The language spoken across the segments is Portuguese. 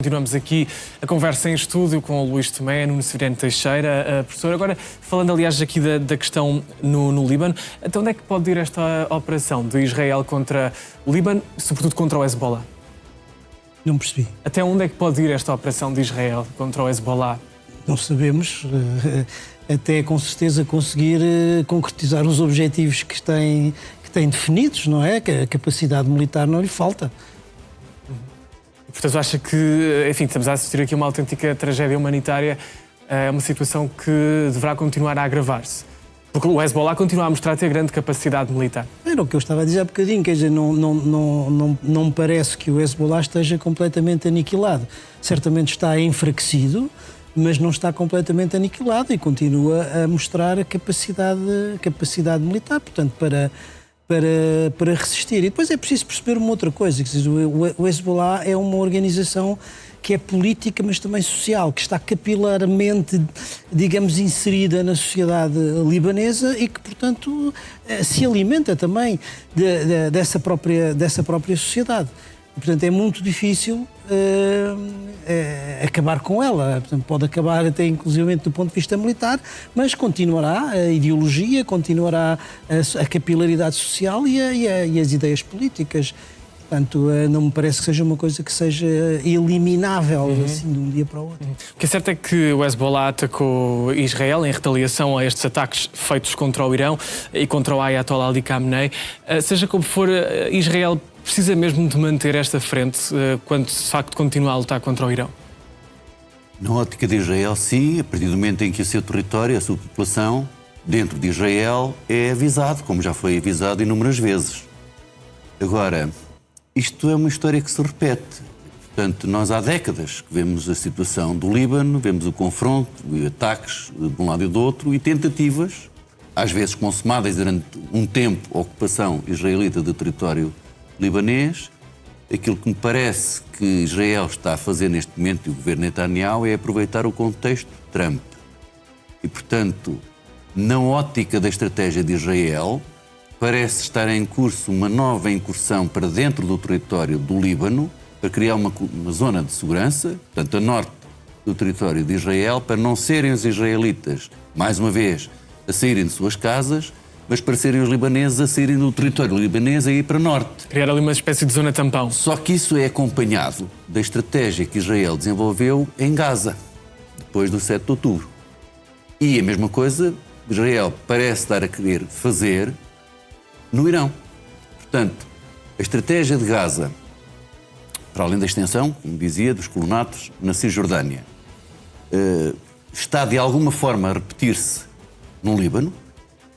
Continuamos aqui a conversa em estúdio com o Luís Tomé, Nuno Severino Teixeira, professor. Agora, falando aliás aqui da questão no Líbano, até onde é que pode ir esta operação de Israel contra o Líbano, sobretudo contra o Hezbollah? Não percebi. Até onde é que pode ir esta operação de Israel contra o Hezbollah? Não sabemos, até com certeza conseguir concretizar os objetivos que tem definidos, não é? Que a capacidade militar não lhe falta. Portanto, acha que, enfim, estamos a assistir aqui a uma autêntica tragédia humanitária, é uma situação que deverá continuar a agravar-se? Porque o Hezbollah continua a mostrar ter grande capacidade militar. Era o que eu estava a dizer há bocadinho, quer dizer, não me parece que o Hezbollah esteja completamente aniquilado. Certamente está enfraquecido, mas não está completamente aniquilado e continua a mostrar a capacidade militar, portanto, para resistir. E depois é preciso perceber uma outra coisa, que o Hezbollah é uma organização que é política, mas também social, que está capilarmente, digamos, inserida na sociedade libanesa e que, portanto, se alimenta também dessa própria sociedade. E, portanto, é muito difícil acabar com ela. Portanto, pode acabar até inclusivamente do ponto de vista militar, mas continuará a ideologia, continuará a capilaridade social e as ideias políticas. Portanto, não me parece que seja uma coisa que seja eliminável assim de um dia para o outro. O que é certo é que o Hezbollah atacou Israel em retaliação a estes ataques feitos contra o Irão e contra o Ayatollah Ali Khamenei. Seja como for, Israel precisa mesmo de manter esta frente quando de facto continua a lutar contra o Irão? Na ótica de Israel, sim, a partir do momento em que o seu território, a sua população, dentro de Israel, é avisado, como já foi avisado inúmeras vezes. Agora, isto é uma história que se repete. Portanto, nós há décadas que vemos a situação do Líbano, vemos o confronto e ataques de um lado e do outro e tentativas, às vezes consumadas durante um tempo, a ocupação israelita do território libanês. Aquilo que me parece que Israel está a fazer neste momento e o governo Netanyahu é aproveitar o contexto Trump. E, portanto, na ótica da estratégia de Israel, parece estar em curso uma nova incursão para dentro do território do Líbano, para criar uma zona de segurança, portanto, a norte do território de Israel, para não serem os israelitas, mais uma vez, a saírem de suas casas, mas para serem os libaneses a saírem do território libanês a ir para norte. Criar ali uma espécie de zona tampão. Só que isso é acompanhado da estratégia que Israel desenvolveu em Gaza, depois do 7 de outubro. E a mesma coisa Israel parece estar a querer fazer no Irão. Portanto, a estratégia de Gaza, para além da extensão, como dizia, dos colonatos na Cisjordânia, está de alguma forma a repetir-se no Líbano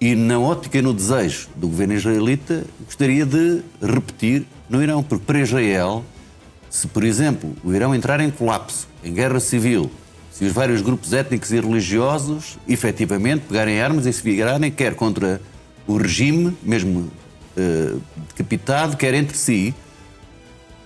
e na ótica e no desejo do governo israelita gostaria de repetir no Irão, porque para Israel, se por exemplo o Irão entrar em colapso, em guerra civil, se os vários grupos étnicos e religiosos efetivamente pegarem armas e se virarem quer contra o regime, mesmo decapitado, quer entre si,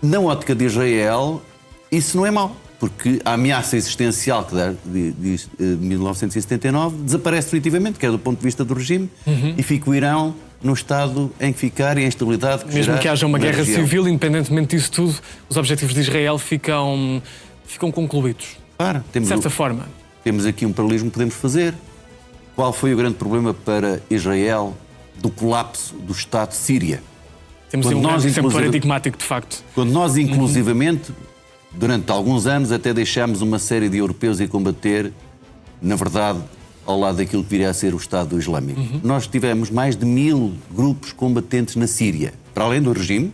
na ótica de Israel, isso não é mau, porque a ameaça existencial que dá de 1979 desaparece definitivamente, quer do ponto de vista do regime, e fica o Irão no estado em que ficar e a instabilidade que mesmo que haja uma guerra região. civil, independentemente disso tudo, os objetivos de Israel ficam concluídos. Claro, De certa forma. Temos aqui um paralelismo que podemos fazer. Qual foi o grande problema para Israel do colapso do Estado de Síria? Temos um grande exemplo paradigmático, de facto. Quando nós, inclusivamente, durante alguns anos, até deixámos uma série de europeus ir combater, na verdade, ao lado daquilo que viria a ser o Estado Islâmico. Nós tivemos mais de 1000 grupos combatentes na Síria. Para além do regime,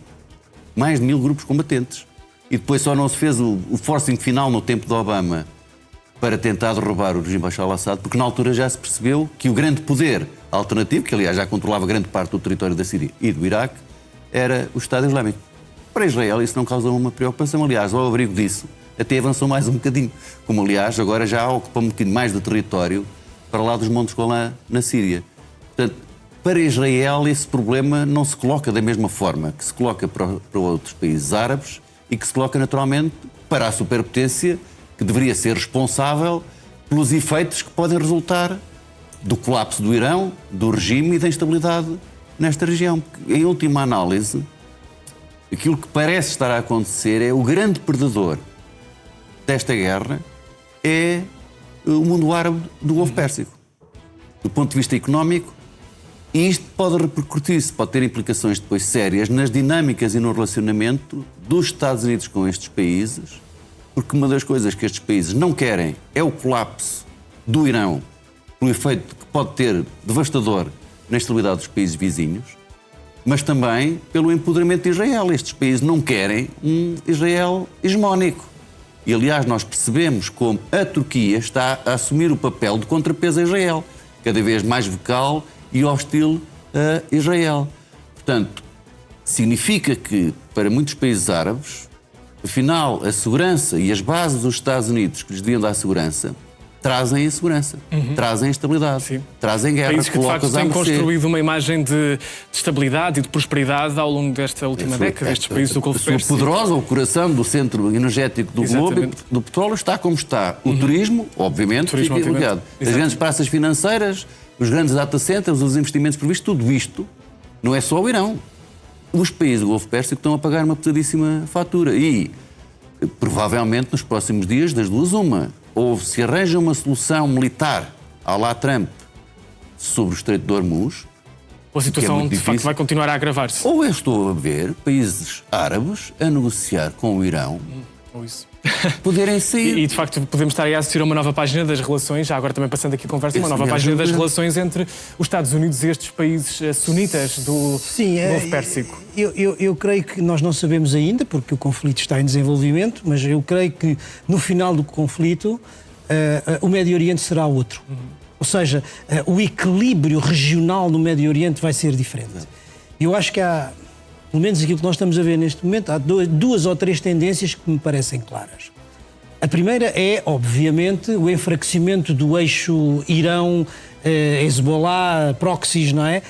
mais de 1000 grupos combatentes. E depois só não se fez o forcing final no tempo de Obama para tentar derrubar o regime Bashar al-Assad, porque na altura já se percebeu que o grande poder alternativo, que aliás já controlava grande parte do território da Síria e do Iraque, era o Estado Islâmico. Para Israel isso não causou uma preocupação, aliás, ao abrigo disso até avançou mais um bocadinho, como aliás agora já ocupa um bocadinho mais de território para lá dos Montes Golã na Síria. Portanto, para Israel esse problema não se coloca da mesma forma que se coloca para outros países árabes e que se coloca naturalmente para a superpotência que deveria ser responsável pelos efeitos que podem resultar do colapso do Irão, do regime e da instabilidade nesta região. Porque, em última análise, aquilo que parece estar a acontecer é o grande perdedor desta guerra é o mundo árabe do Golfo Pérsico. Do ponto de vista económico, e isto pode repercutir-se, pode ter implicações depois sérias nas dinâmicas e no relacionamento dos Estados Unidos com estes países, porque uma das coisas que estes países não querem é o colapso do Irão, pelo efeito que pode ter devastador na estabilidade dos países vizinhos, mas também pelo empoderamento de Israel. Estes países não querem um Israel hegemónico. E, aliás, nós percebemos como a Turquia está a assumir o papel de contrapeso a Israel, cada vez mais vocal e hostil a Israel. Portanto, significa que, para muitos países árabes, afinal, a segurança e as bases dos Estados Unidos que lhes deviam dar segurança trazem a segurança, trazem a estabilidade, Sim. trazem guerra, Países que de facto colocam-os à têm mercê. construído uma imagem de estabilidade e de prosperidade ao longo desta última década, estes países do Golfo A sua Pérsico. poderosa, o coração do centro energético do globo, Exatamente. do petróleo, está como está. O turismo, obviamente, Turismo, fica obviamente. bloqueado. As Exatamente. grandes praças financeiras, os grandes data centers, os investimentos previstos, tudo isto não é só o Irão. Os países do Golfo Pérsico estão a pagar uma pesadíssima fatura e, provavelmente, nos próximos dias, das duas, uma. Ou se arranja uma solução militar à lá Trump sobre o Estreito de Hormuz, A situação muito de facto difícil. vai continuar a agravar-se. ou eu estou a ver países árabes a negociar com o Irão Ou isso. poderem sair. E de facto podemos estar aí a assistir a uma nova página das relações, já agora também passando aqui a conversa, uma Esse nova mesmo. página das relações entre os Estados Unidos e estes países sunitas do Sim, Golfo Pérsico. eu creio que nós não sabemos ainda, porque o conflito está em desenvolvimento, mas eu creio que no final do conflito o Médio Oriente será outro. Ou seja, o equilíbrio regional no Médio Oriente vai ser diferente. Eu acho que há, pelo menos aquilo que nós estamos a ver neste momento, há duas ou três tendências que me parecem claras. A primeira é, obviamente, o enfraquecimento do eixo Irão, Hezbollah, proxies, não é?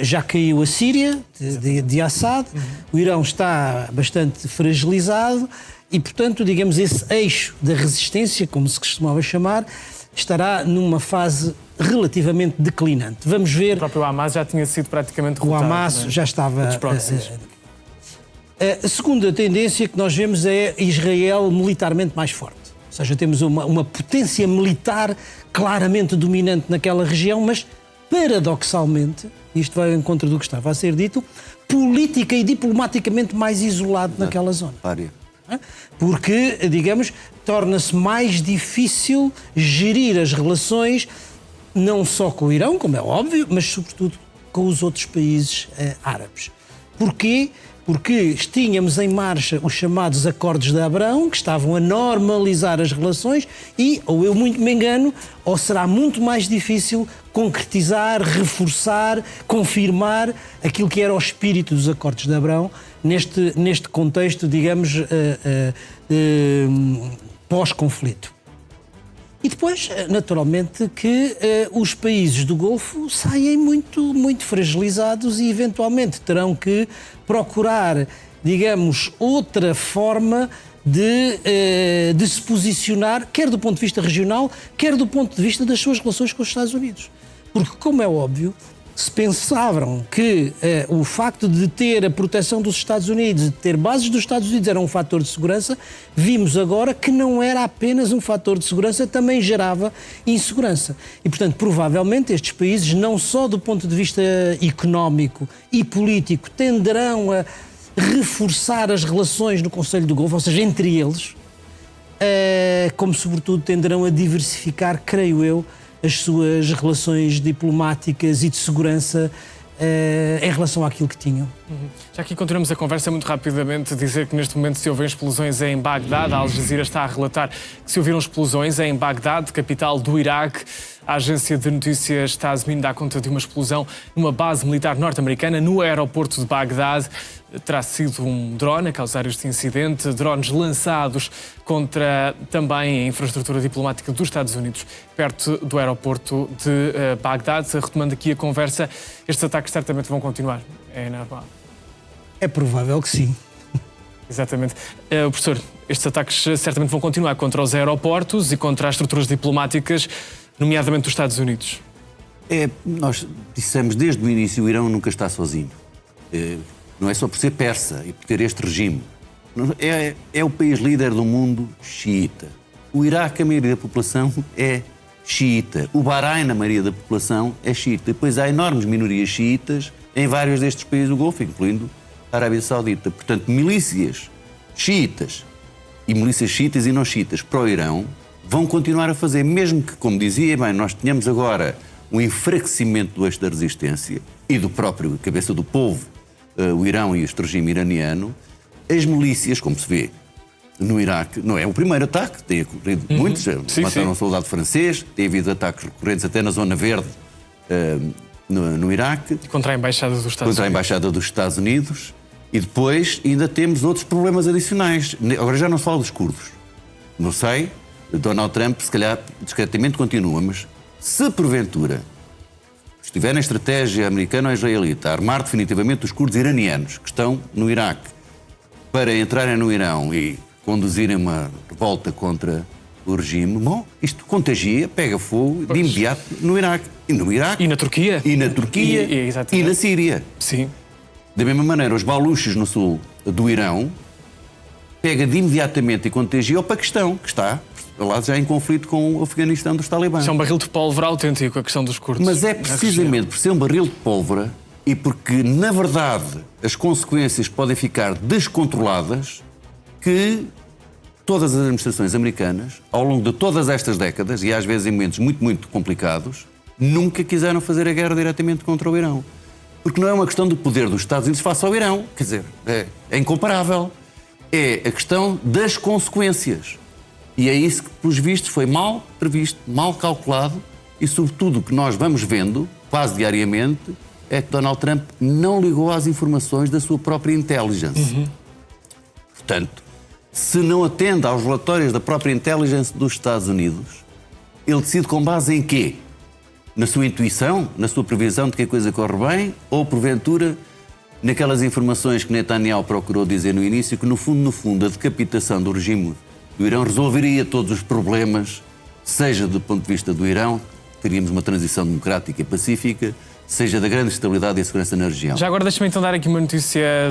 Já caiu a Síria, de Assad, o Irão está bastante fragilizado e, portanto, digamos, esse eixo da resistência, como se costumava chamar, estará numa fase relativamente declinante. Vamos ver. O próprio Hamas já tinha sido praticamente O derrotado, Hamas não é? já estava. Os proxies. A segunda tendência que nós vemos é Israel militarmente mais forte. Ou seja, temos uma potência militar claramente dominante naquela região, mas paradoxalmente, isto vai ao encontro do que estava a ser dito, política e diplomaticamente mais isolado naquela zona. Área. Porque, digamos, torna-se mais difícil gerir as relações não só com o Irão, como é óbvio, mas sobretudo com os outros países árabes. Porquê? Porque tínhamos em marcha os chamados Acordos de Abrão, que estavam a normalizar as relações e, ou eu muito me engano, ou será muito mais difícil concretizar, reforçar, confirmar aquilo que era o espírito dos Acordos de Abrão neste contexto, digamos, pós-conflito. E depois, naturalmente, que os países do Golfo saem muito, muito fragilizados e, eventualmente, terão que procurar, digamos, outra forma de se posicionar, quer do ponto de vista regional, quer do ponto de vista das suas relações com os Estados Unidos. Porque, como é óbvio, se pensavam que o facto de ter a proteção dos Estados Unidos, de ter bases dos Estados Unidos era um fator de segurança, vimos agora que não era apenas um fator de segurança, também gerava insegurança. E, portanto, provavelmente estes países, não só do ponto de vista económico e político, tenderão a reforçar as relações no Conselho do Golfo, ou seja, entre eles, como sobretudo tenderão a diversificar, creio eu, as suas relações diplomáticas e de segurança em relação àquilo que tinham. Já aqui continuamos a conversa muito rapidamente, dizer que neste momento se ouvem explosões em Bagdade, a Al Jazeera está a relatar que se ouviram explosões em Bagdade, capital do Iraque. A agência de notícias Tasmin dá conta de uma explosão numa base militar norte-americana no aeroporto de Bagdade. Terá sido um drone a causar este incidente, drones lançados contra também a infraestrutura diplomática dos Estados Unidos, perto do aeroporto de Bagdade. Retomando aqui a conversa, estes ataques certamente vão continuar, é normal? É provável que sim. Exatamente. Professor, estes ataques certamente vão continuar contra os aeroportos e contra as estruturas diplomáticas, nomeadamente dos Estados Unidos. Nós dissemos desde o início, o Irão nunca está sozinho. Não é só por ser persa e por ter este regime. É o país líder do mundo xiita. O Iraque, a maioria da população é xiita. O Bahrein, a maioria da população é xiita. Depois há enormes minorias xiitas em vários destes países do Golfo, incluindo a Arábia Saudita. Portanto, milícias xiitas e milícias xiitas e não xiitas para o Irão vão continuar a fazer, mesmo que, como dizia, bem, nós tenhamos agora um enfraquecimento do eixo da resistência e do próprio cabeça do povo, o Irão e este regime iraniano, as milícias, como se vê no Iraque, não é o primeiro ataque, tem ocorrido muitos, mataram um soldado francês, tem havido ataques recorrentes até na Zona Verde, no Iraque. Contra a Embaixada dos Estados Unidos. Contra a Embaixada dos Estados Unidos. E depois ainda temos outros problemas adicionais. Agora já não se fala dos curdos. Não sei, Donald Trump se calhar discretamente continua, mas se porventura estiver na estratégia americana ou israelita a armar definitivamente os curdos iranianos que estão no Iraque para entrarem no Irão e conduzirem uma revolta contra o regime, bom, isto contagia, pega fogo de imediato no Iraque. E no Iraque. E na Turquia. E na Turquia. E na Síria. Sim. Da mesma maneira, os baluches no sul do Irão pega de imediatamente e contagia o Paquistão, que está lá já em conflito com o Afeganistão dos talibãs. Isso é um barril de pólvora autêntico, a questão dos curdos. Mas é precisamente por ser um barril de pólvora e porque, na verdade, as consequências podem ficar descontroladas que todas as administrações americanas, ao longo de todas estas décadas, e às vezes em momentos muito, muito complicados, nunca quiseram fazer a guerra diretamente contra o Irão. Porque não é uma questão do poder dos Estados Unidos face ao Irão. Quer dizer, é incomparável. É a questão das consequências. E é isso que, pelos vistos, foi mal previsto, mal calculado e, sobretudo, o que nós vamos vendo, quase diariamente, é que Donald Trump não ligou às informações da sua própria intelligence. Portanto, se não atende aos relatórios da própria intelligence dos Estados Unidos, ele decide com base em quê? Na sua intuição, na sua previsão de que a coisa corre bem, ou, porventura, naquelas informações que Netanyahu procurou dizer no início, que, no fundo, a decapitação do regime do Irão resolveria todos os problemas, seja do ponto de vista do Irão, teríamos uma transição democrática e pacífica, seja da grande estabilidade e segurança na região. Já agora deixa-me então dar aqui uma notícia